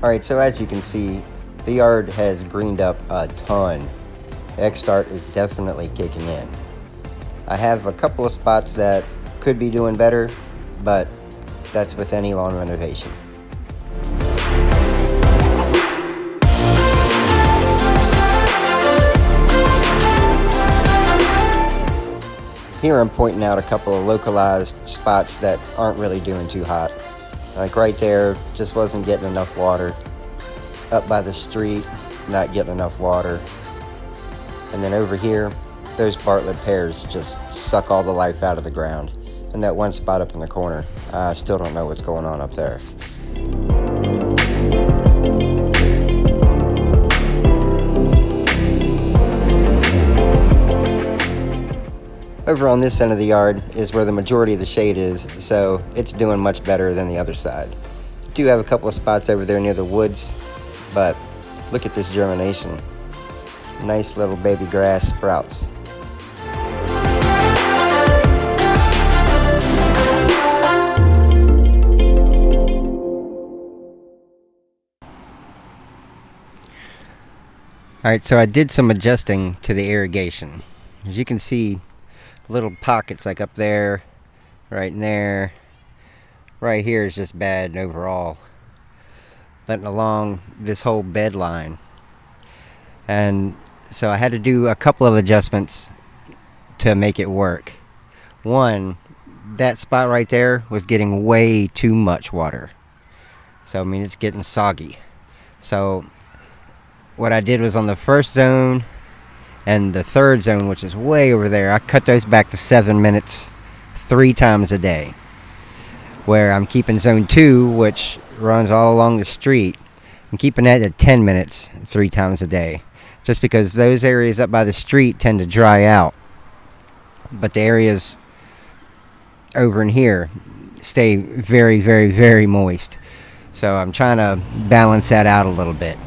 Alright, so as you can see, the yard has greened up a ton. X-Start is definitely kicking in. I have a couple of spots that could be doing better, but that's with any lawn renovation. Here I'm pointing out a couple of localized spots that aren't really doing too hot. Like right there, just wasn't getting enough water. Up by the street, not getting enough water. And then over here, those Bartlett pears just suck all the life out of the ground. And that one spot up in the corner, I still don't know what's going on up there. Over on this end of the yard is where the majority of the shade is, so it's doing much better than the other side. I do have a couple of spots over there near the woods, but look at this germination. Nice little baby grass sprouts. Alright, so I did some adjusting to the irrigation. As you can see, little pockets like up there, right in there, right here is just bad overall. Letting along this whole bed line. And so I had to do a couple of adjustments to make it work. One, that spot right there was getting way too much water. So I mean, it's getting soggy. So what I did was on the first zone and the third zone, which is way over there, I cut those back to 7 minutes 3 times a day. Where I'm keeping zone 2, which runs all along the street, I'm keeping that at 10 minutes 3 times a day. Just because those areas up by the street tend to dry out. But the areas over in here stay very, very, very moist. So I'm trying to balance that out a little bit.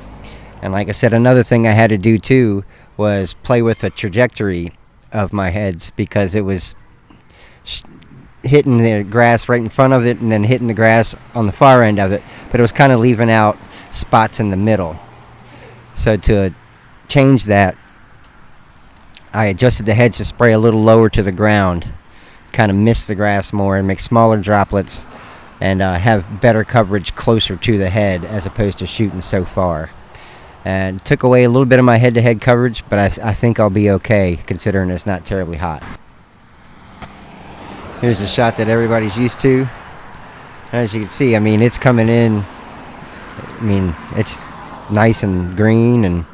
And like I said, another thing I had to do too was play with the trajectory of my heads, because it was hitting the grass right in front of it and then hitting the grass on the far end of it, but it was kind of leaving out spots in the middle. So to change that, I adjusted the heads to spray a little lower to the ground, kind of mist the grass more and make smaller droplets, and have better coverage closer to the head as opposed to shooting so far. And took away a little bit of my head-to-head coverage, but I think I'll be okay considering it's not terribly hot. Here's a shot that everybody's used to. As you can see, I mean, it's coming in. I mean, it's nice and green, and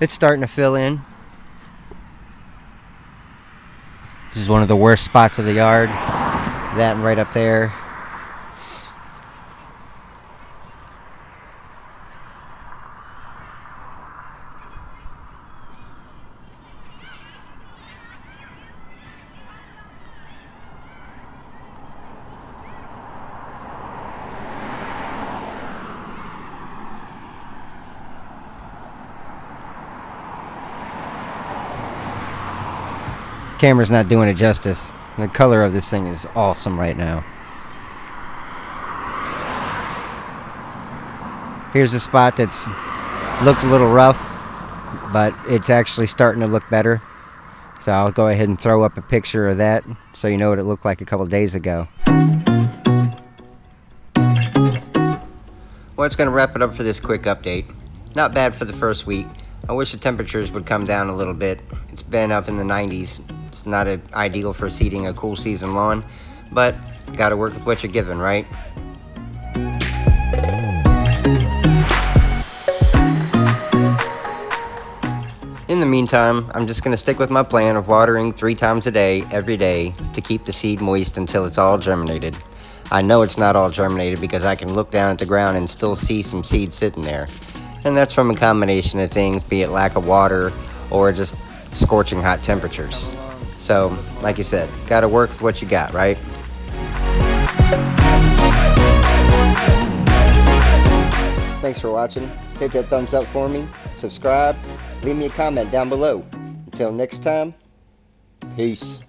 it's starting to fill in. This is one of the worst spots of the yard. That right up there. Camera's not doing it justice. The color of this thing is awesome right now. Here's a spot that's looked a little rough, but it's actually starting to look better. So I'll go ahead and throw up a picture of that so you know what it looked like a couple days ago. Well, that's going to wrap it up for this quick update. Not bad for the first week. I wish the temperatures would come down a little bit. It's been up in the 90s. It's not ideal for seeding a cool season lawn, but gotta work with what you're given, right? In the meantime, I'm just gonna stick with my plan of watering 3 times a day, every day, to keep the seed moist until it's all germinated. I know it's not all germinated because I can look down at the ground and still see some seeds sitting there. And that's from a combination of things, be it lack of water or just scorching hot temperatures. So, like you said, gotta work with what you got, right? Thanks for watching. Hit that thumbs up for me, subscribe, leave me a comment down below. Until next time, peace.